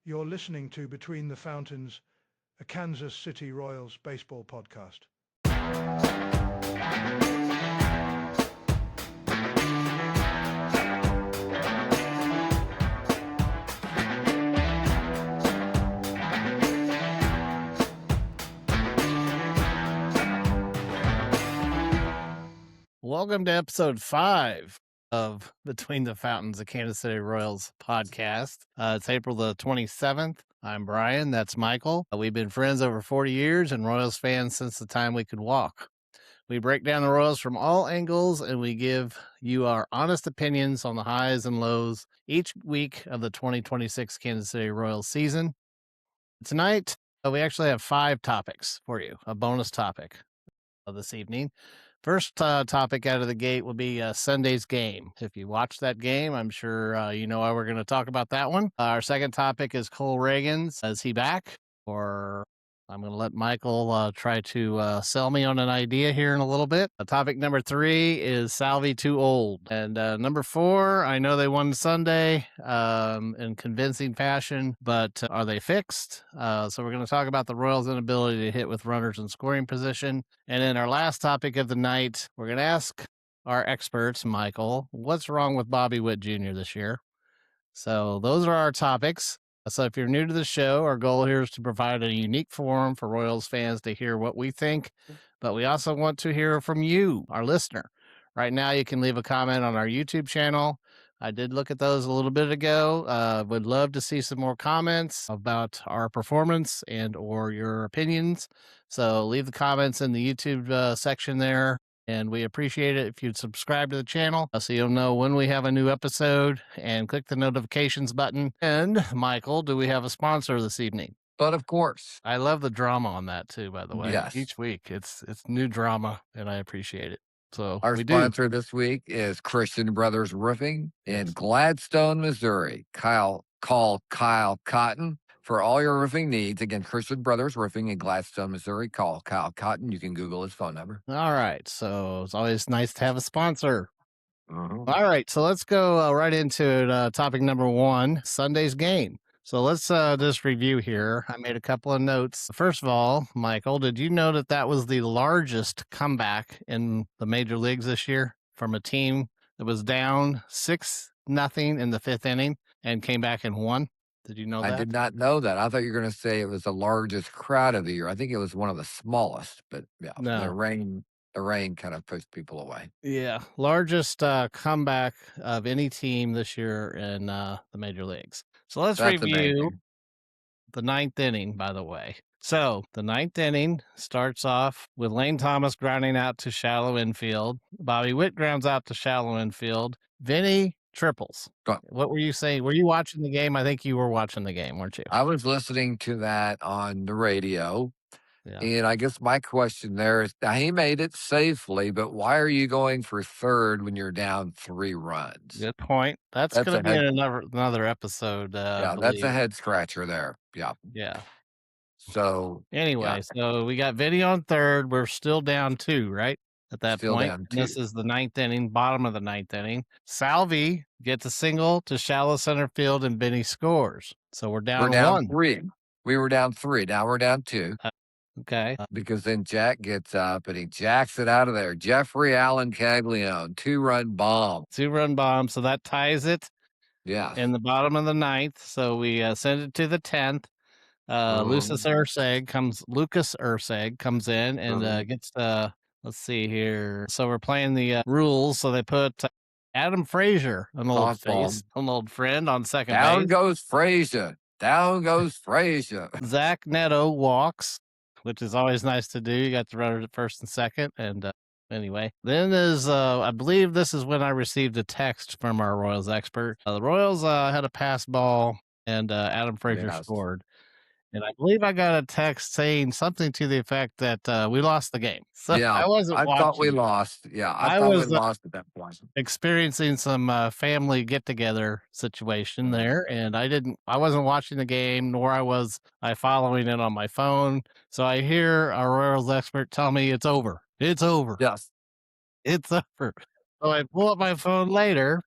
You're listening to Between the Fountains, a Kansas City Royals baseball podcast. Welcome to episode 5 of Between the Fountains, a Kansas City Royals podcast. It's April the 27th. I'm Bryan. That's Michael. We've been friends over 40 years and Royals fans since the time we could walk. We break down the Royals from all angles and we give you our honest opinions on the highs and lows each week of the 2026 Kansas City Royals season. Tonight, we actually have 5 topics for you, a bonus topic of this evening. First topic out of the gate will be Sunday's game. If you watched that game, I'm sure you know why we're going to talk about that one. Our second topic is Cole Ragans. Is he back? Or I'm going to let Michael try to sell me on an idea here in a little bit. Topic number 3 is Salvy too old. And number 4, I know they won Sunday in convincing fashion, but are they fixed? So we're going to talk about the Royals' inability to hit with runners in scoring position. And then our last topic of the night, we're going to ask our experts, Michael, what's wrong with Bobby Witt Jr. this year? So those are our topics. So if you're new to the show, our goal here is to provide a unique forum for Royals fans to hear what we think, but we also want to hear from you, our listener. Right now, you can leave a comment on our YouTube channel. I did look at those a little bit ago. Would love to see some more comments about our performance and or your opinions. So leave the comments in the YouTube section there. And we appreciate it if you'd subscribe to the channel so you'll know when we have a new episode and click the notifications button. And Michael, do we have a sponsor this evening? But of course. I love the drama on that too, by the way. Yes. Each week it's new drama and I appreciate it. So our sponsor this week is Christian Brothers Roofing in Gladstone, Missouri. Call Kyle Cotton for all your roofing needs. Again, Christian Brothers Roofing in Gladstone, Missouri. Call Kyle Cotton. You can Google his phone number. All right. So it's always nice to have a sponsor. All right. So let's go right into it. Topic number 1, Sunday's game. So let's just review here. I made a couple of notes. First of all, Michael, did you know that was the largest comeback in the major leagues this year from a team that was down 6-0 in the 5th inning and came back and won? Did you know that? I did not know that. I thought you were going to say it was the largest crowd of the year. I think it was one of the smallest, but yeah, no. The rain kind of pushed people away. Yeah, largest comeback of any team this year in the major leagues. So let's review the 9th inning, by the way. So the 9th inning starts off with Lane Thomas grounding out to shallow infield. Bobby Witt grounds out to shallow infield. Vinny triples. What were you saying? Were you watching the game? I think you were watching the game, weren't you? I was listening to that on the radio. Yeah. And I guess my question there is, now he made it safely, but why are you going for third when you're down 3 runs? Good point. That's going to be another episode. Yeah, that's a head scratcher there. Yeah. Yeah. So anyway, so we got Vinny on third. We're still down 2, right? At that point, this is the 9th inning, bottom of the 9th inning. Salvy gets a single to shallow center field, and Vinny scores. So we're down 1. 3. We were down 3. Now we're down 2. Okay. Because then Jack gets up and he jacks it out of there. Jeffrey Allen Caglione, 2-run bomb. 2-run bomb. So that ties it. Yeah. In the bottom of the 9th. So we send it to the 10th. Lucas Urseg comes in and gets let's see here. So we're playing the rules. So they put Adam Frazier, an old friend, on second base. Down goes Frazier. Zach Neto walks, which is always nice to do. You got the runners at first and second. And anyway, then I believe this is when I received a text from our Royals expert. The Royals had a pass ball and Adam Frazier scored. And I believe I got a text saying something to the effect that we lost the game. So yeah, I thought we lost. Yeah, I thought we lost at that point. Experiencing some family get-together situation there, and I wasn't watching the game, nor was I following it on my phone. So I hear our Royals expert tell me it's over. It's over. Yes, it's over. So I pull up my phone later,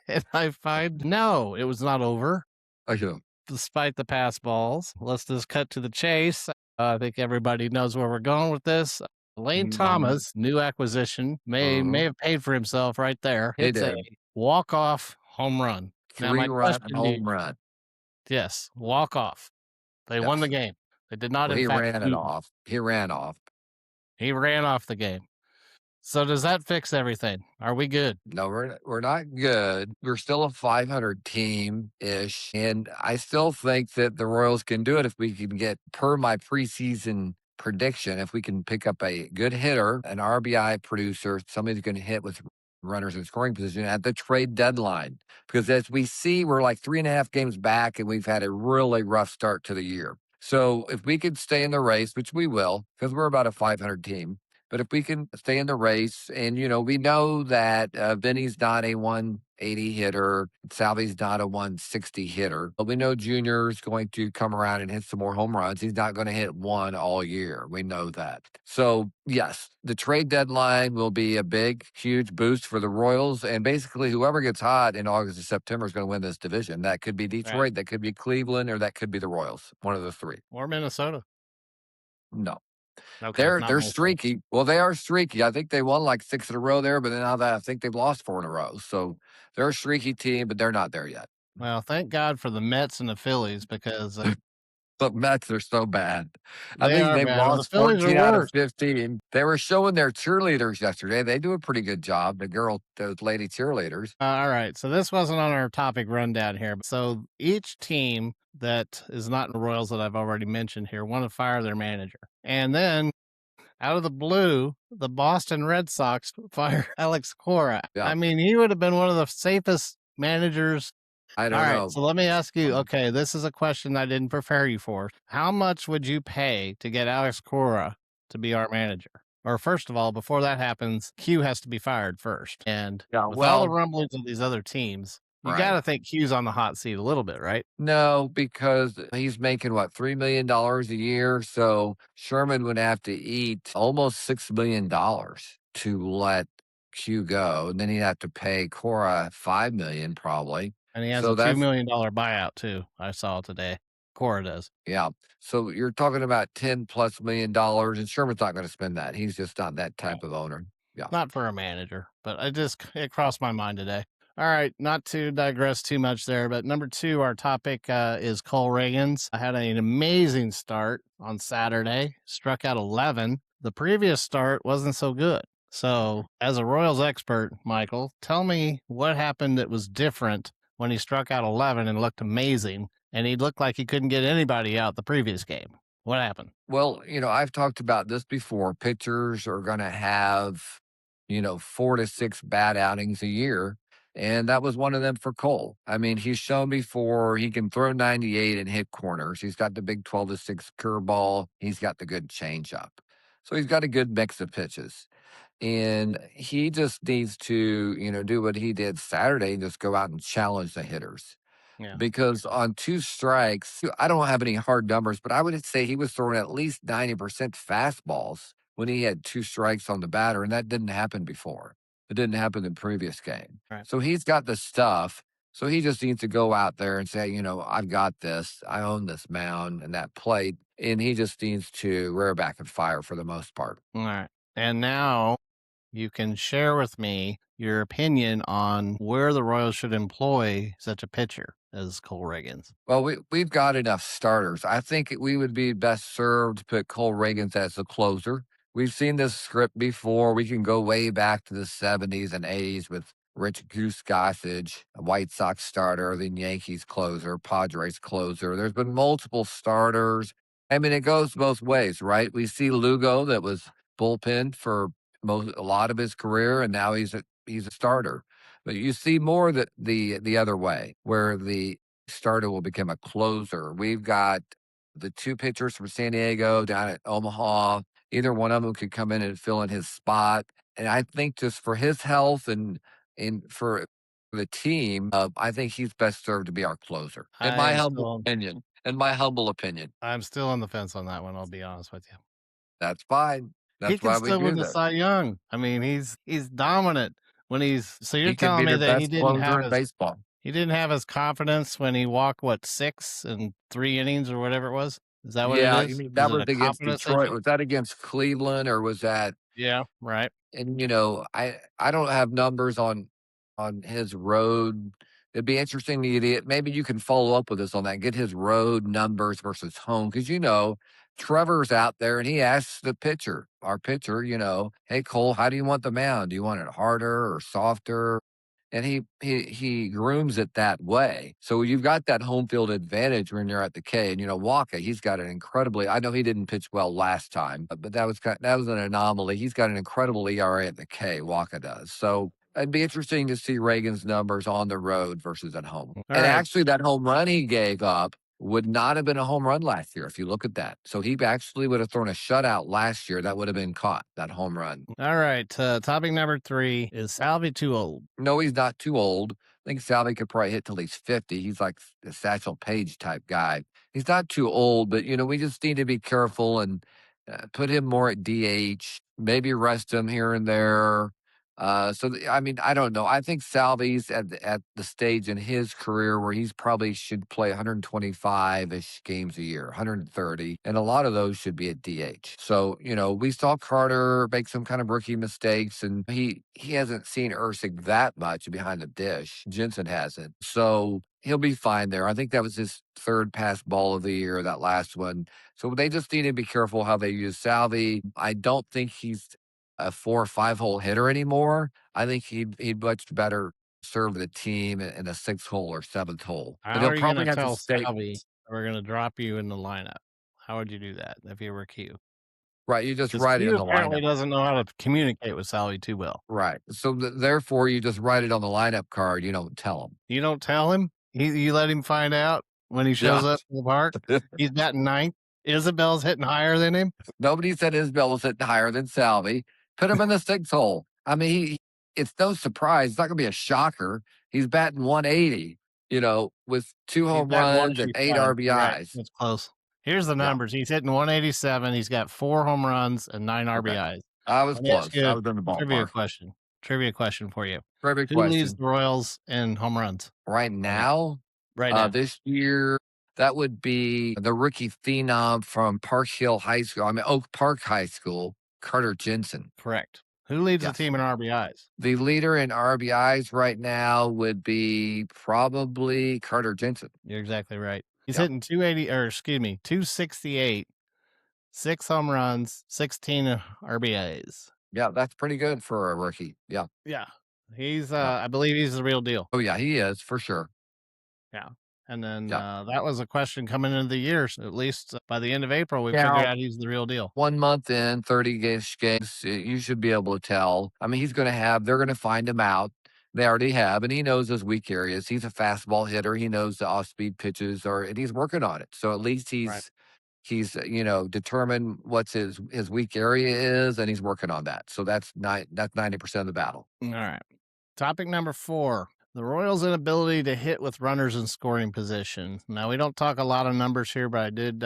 and I find no, it was not over. I do. despite the pass balls. Let's just cut to the chase. I think everybody knows where we're going with this. Lane Thomas, new acquisition, may have paid for himself right there. He Hits a did. walk-off home run. Now, my 3-run question to you, home run. yes, walk-off. They won the Yes. game. They did not, Well, in he fact, ran it off. He ran off. He ran off the game. So does that fix everything? Are we good? No, we're not good. We're still a 500 team-ish, and I still think that the Royals can do it if we can get, per my preseason prediction, if we can pick up a good hitter, an RBI producer, somebody who's going to hit with runners in scoring position at the trade deadline. Because as we see, we're like 3.5 games back, and we've had a really rough start to the year. So if we could stay in the race, which we will, because we're about a 500 team, but if we can stay in the race, and, we know that Vinny's not a 180 hitter, Salvy's not a 160 hitter, but we know Junior's going to come around and hit some more home runs. He's not going to hit one all year. We know that. So, yes, the trade deadline will be a big, huge boost for the Royals. And basically, whoever gets hot in August and September is going to win this division. That could be Detroit, Right. that could be Cleveland, or that could be the Royals, one of the three. Or Minnesota. No. Okay, They're Minnesota. streaky. Well, they are streaky. I think they won like 6 in a row there, but now that I think they've lost 4 in a row. So they're a streaky team, but they're not there yet. Well, thank God for the Mets and the Phillies, because The Mets are so bad. I they think are they've bad. The lost Phillies 14 are out of worse. 15. They were showing their cheerleaders yesterday. They do a pretty good job. Those lady cheerleaders. All right, so this wasn't on our topic rundown here. So each team that is not in the Royals that I've already mentioned here want to fire their manager. And then, out of the blue, the Boston Red Sox fire Alex Cora. Yeah. I mean, he would have been one of the safest managers. I don't All right, know. so let me ask you, okay, this is a question I didn't prepare you for. How much would you pay to get Alex Cora to be our manager? Or first of all, before that happens, Q has to be fired first. And Yeah, with all the well, rumblings of these other teams, you right. got to think Q's on the hot seat a little bit, right? No, because he's making what, $3 million a year. So Sherman would have to eat almost $6 million to let Q go. And then he'd have to pay Cora $5 million probably. And he has So a $2 that's million buyout too. I saw today. Cora does. yeah. So you're talking about $10+ million, and Sherman's not going to spend that. He's just not that type of owner. Yeah. Not for a manager, but it crossed my mind today. All right, not to digress too much there, but number 2, our topic is Cole Ragans. I had an amazing start on Saturday, struck out 11. The previous start wasn't so good. So, as a Royals expert, Michael, tell me what happened that was different when he struck out 11 and looked amazing, and he looked like he couldn't get anybody out the previous game. What happened? Well, I've talked about this before. Pitchers are going to have, 4 to 6 bad outings a year. And that was one of them for Cole. I mean, he's shown before he can throw 98 and hit corners. He's got the big 12 to 6 curveball. He's got the good changeup. So he's got a good mix of pitches. And he just needs to, do what he did Saturday and just go out and challenge the hitters. Yeah. Because on 2 strikes, I don't have any hard numbers, but I would say he was throwing at least 90% fastballs when he had 2 strikes on the batter, and that didn't happen before. It didn't happen in the previous game. Right. So he's got the stuff. So he just needs to go out there and say, I've got this. I own this mound and that plate. And he just needs to rear back and fire for the most part. All right. And now you can share with me your opinion on where the Royals should employ such a pitcher as Cole Ragans. Well, we've got enough starters. I think we would be best served to put Cole Ragans as the closer. We've seen this script before. We can go way back to the 70s and 80s with Rich Goose Gossage, a White Sox starter, then Yankees closer, Padres closer. There's been multiple starters. I mean, it goes both ways, right? We see Lugo that was bullpen for a lot of his career, and now he's a starter. But you see more that the other way, where the starter will become a closer. We've got the 2 pitchers from San Diego down at Omaha. Either one of them could come in and fill in his spot. And I think just for his health and for the team, I think he's best served to be our closer. In my humble opinion. I'm still on the fence on that one, I'll be honest with you. That's fine. That's he can why we still do win the that. Cy Young. I mean, he's dominant when he's. So you're He could telling be me the that he best didn't closer have in his. baseball. He didn't have his confidence when he walked, 6 in 3 innings or whatever it was? Is that what it Yeah, you is? mean Is that it was a against confidence Detroit? issue? Was that against Cleveland or was that? Yeah, right. And I don't have numbers on his road. It'd be interesting to get. Maybe you can follow up with us on that. Get his road numbers versus home because Trevor's out there and he asks the pitcher, our pitcher, hey Cole, how do you want the mound? Do you want it harder or softer? And he grooms it that way. So you've got that home field advantage when you're at the K. And Waka, he's got an incredibly. I know he didn't pitch well last time, but that was an anomaly. He's got an incredible ERA at the K. Waka does. So it'd be interesting to see Reagan's numbers on the road versus at home. All And right. actually, that home run he gave up would not have been a home run last year if you look at that. So he actually would have thrown a shutout last year. That would have been caught, that home run. All right. Topic number 3, is Salvy too old? No, he's not too old. I think Salvy could probably hit till he's 50. He's like a Satchel Paige type guy. He's not too old, but we just need to be careful and put him more at DH. Maybe rest him here and there. I mean, I don't know. I think Salvy's at the stage in his career where he's probably should play 125-ish games a year, 130, and a lot of those should be at DH. So, we saw Carter make some kind of rookie mistakes, and he hasn't seen Ursig that much behind the dish. Jensen hasn't. So he'll be fine there. I think that was his third pass ball of the year, that last one. So they just need to be careful how they use Salvy. I don't think he's a 4 or 5 hole hitter anymore. I think he'd much better serve the team in a 6 hole or 7th hole. But How he'll are you going probably to have to tell stay Salvy we're going to drop you in the lineup? How would you do that if you were Q? right. You just Because write it Q in the apparently lineup. doesn't know how to communicate with Salvy too well. Right. So therefore, you just write it on the lineup card. You don't tell him. You don't tell him. You let him find out when he shows Yeah. up to the park. He's batting 9th. Isabel's hitting higher than him. Nobody said Isbell was hitting higher than Salvy. Put him in the 6 hole. I mean, it's no surprise. It's not going to be a shocker. He's batting 180, with 2 He's home batting runs and 8 187. You're right. RBIs. That's close. Here's the Yeah. numbers. He's hitting 187. He's got 4 home runs and 9 Okay. RBIs. I was Let me ask close. you I a was in the trivia ballpark. question. Trivia question for you. Perfect Who leads question. the Royals in home runs Right now, right now? this year, that would be the rookie phenom from Park Hill High School. I mean, Oak Park High School, Carter Jensen. Correct. Who leads the Yes. team in RBIs? The leader in RBIs right now would be probably Carter Jensen. You're exactly right. He's Yeah. hitting 268, 6 home runs, 16 RBIs. Yeah, that's pretty good for a rookie. Yeah. Yeah. He's Yeah. I believe he's the real deal. Oh, yeah, he is for sure. Yeah. And then Yeah. that was a question coming into the year. So at least by the end of April, we Yeah. figured out he's the real deal. 1 month in, 30-ish games, you should be able to tell. I mean, they're going to find him out. They already have, and he knows his weak areas. He's a fastball hitter. He knows the off-speed pitches, and he's working on it. So at least Right. he's determined what's his weak area is, and he's working on that. So that's 90% of the battle. All right. Topic number 4. The Royals' inability to hit with runners in scoring position. Now, we don't talk a lot of numbers here, but I did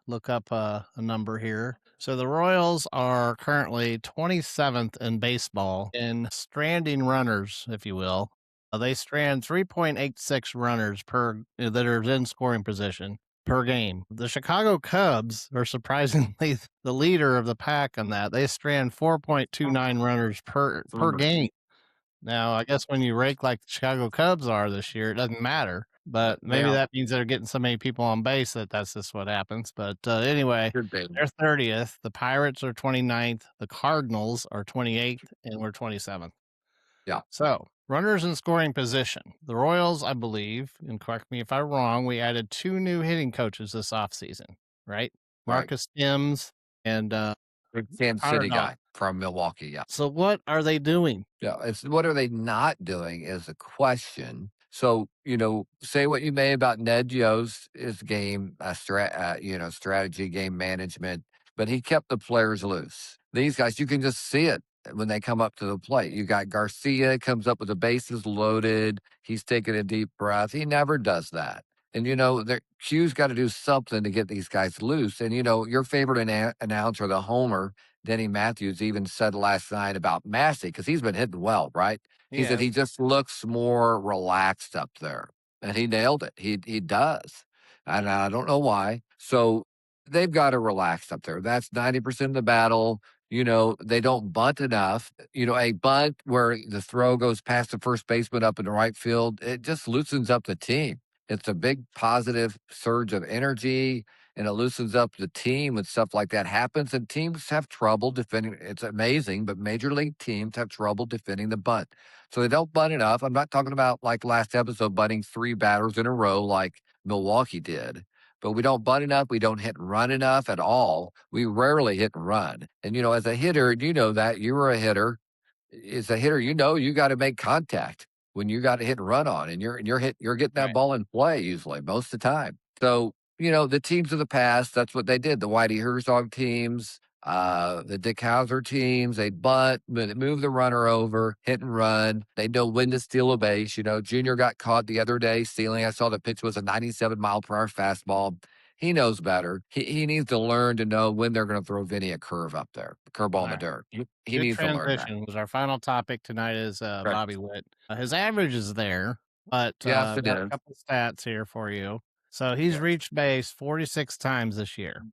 look up a number here. So the Royals are currently 27th in baseball in stranding runners, if you will. They strand 3.86 runners that are in scoring position per game. The Chicago Cubs are surprisingly the leader of the pack on that. They strand 4.29 runners per game. Now, I guess when you rake like the Chicago Cubs are this year, it doesn't matter. But maybe Yeah. that means they're getting so many people on base that's just what happens. But anyway, Good baby. they're 30th. The Pirates are 29th. The Cardinals are 28th, and we're 27th. Yeah. So runners in scoring position. The Royals, I believe, and correct me if I'm wrong, we added 2 new hitting coaches this offseason, right? Marcus Timms and Big Kansas Connor City Dog. guy from Milwaukee. Yeah. So what are they doing? Yeah. It's what are they not doing is a question. So, say what you may about Ned Yost, his game, strategy, game management, but he kept the players loose. These guys, you can just see it when they come up to the plate. You got Garcia comes up with the bases loaded. He's taking a deep breath. He never does that. And, Q's got to do something to get these guys loose. And, your favorite announcer, the Homer, Denny Matthews even said last night about Massey, because he's been hitting well, right? He said he just looks more relaxed up there. And he nailed it. He does. And I don't know why. So they've got to relax up there. That's 90% of the battle. They don't bunt enough. A bunt where the throw goes past the first baseman up in the right field, it just loosens up the team. It's a big positive surge of energy, and it loosens up the team when stuff like that happens. And teams have trouble defending. It's amazing, but major league teams have trouble defending the bunt. So they don't bunt enough. I'm not talking about like last episode, bunting 3 batters in a row like Milwaukee did. But we don't bunt enough. We don't hit and run enough at all. We rarely hit and run. And, as a hitter, that you were a hitter. As a hitter, you got to make contact when you got to hit and run on, and you're getting that ball in play usually most of the time. So, the teams of the past, that's what they did. The Whitey Herzog teams, the Dick Hauser teams, they'd bunt, move the runner over, hit and run. They know when to steal a base. Junior got caught the other day stealing. I saw the pitch was a 97-mile-per-hour fastball. He knows better. He needs to learn to know when they're going to throw Vinny a curve up there, curveball in the dirt. He needs to learn that. Transition was our final topic tonight is Bobby Witt. His average is there, but Yes, it got is. a couple stats here for you. So he's reached base 46 times this year,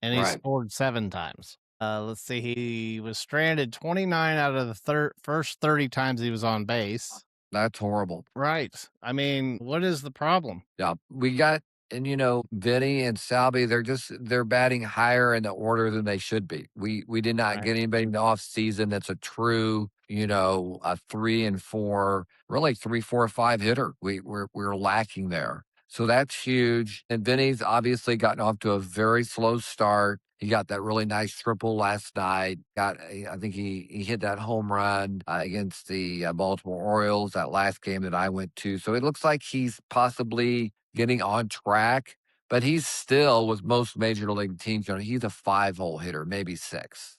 and he's scored 7 times. Let's see. He was stranded 29 out of the first 30 times he was on base. That's horrible. Right. I mean, what is the problem? Yeah, we got, and Vinny and Salvy, they're batting higher in the order than they should be. We did not get anybody in the off season that's a true, a 3 and 4, really 3, 4, 5 hitter. We're lacking there. So that's huge. And Vinny's obviously gotten off to a very slow start. He got that really nice triple last night. I think he hit that home run against the Baltimore Orioles, that last game that I went to. So it looks like he's possibly getting on track, but he's still, with most major league teams, he's a 5-hole hitter, maybe 6.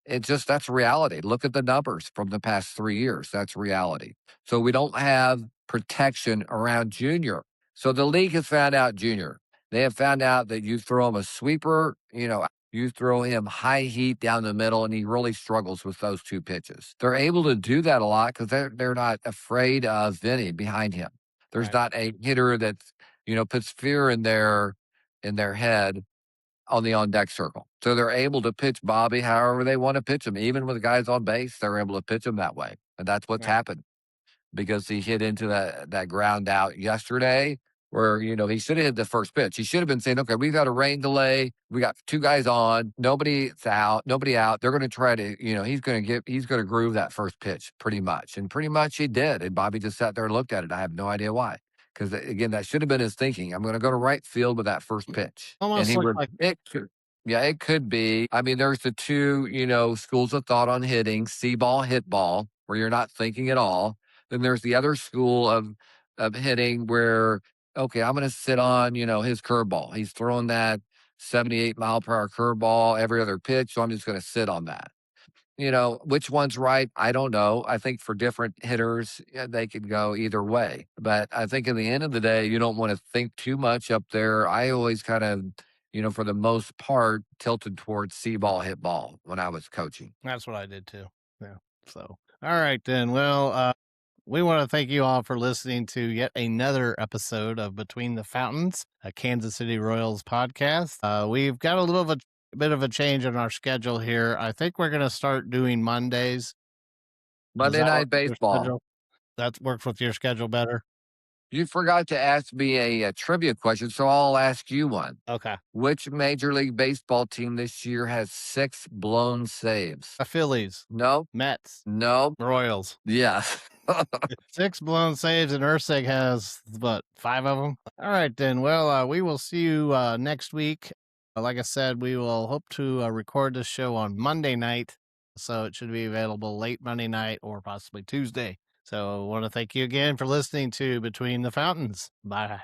That's reality. Look at the numbers from the past 3 years. That's reality. So we don't have protection around Junior. So the league has found out Junior. They have found out that you throw him a sweeper, you throw him high heat down the middle, and he really struggles with those 2 pitches. They're able to do that a lot because they're not afraid of Vinny behind him. There's not a hitter that's, puts fear in their head on the on-deck circle. So they're able to pitch Bobby however they want to pitch him. Even with guys on base, they're able to pitch him that way. And that's what's happened, because he hit into that ground out yesterday where, he should have hit the first pitch. He should have been saying, okay, we've got a rain delay. We got 2 guys on. Nobody out. They're going to try to, he's going to groove that first pitch pretty much. And pretty much he did. And Bobby just sat there and looked at it. I have no idea why. Because, again, that should have been his thinking. I'm going to go to right field with that first pitch. Almost it could be. I mean, there's the 2, schools of thought on hitting: see ball, hit ball, where you're not thinking at all. Then there's the other school of hitting where, okay, I'm going to sit on, his curveball. He's throwing that 78-mile-per-hour curveball every other pitch, so I'm just going to sit on that. Which one's right? I don't know. I think for different hitters, they could go either way. But I think in the end of the day, you don't want to think too much up there. I always kind of, for the most part, tilted towards see ball, hit ball when I was coaching. That's what I did too. Yeah. So, all right then. Well, we want to thank you all for listening to yet another episode of Between the Fountains, a Kansas City Royals podcast. We've got a bit of a change in our schedule here. I think we're going to start doing Mondays. Monday Night Baseball. That works with your schedule better? You forgot to ask me a trivia question, so I'll ask you one. Okay. Which Major League Baseball team this year has 6 blown saves? The Phillies. No. Mets. No. Royals. Yes. 6 blown saves, and Ursig has, 5 of them? All right, then. Well, we will see you next week. Like I said, we will hope to record this show on Monday night, so it should be available late Monday night or possibly Tuesday. So I want to thank you again for listening to Between the Fountains. Bye.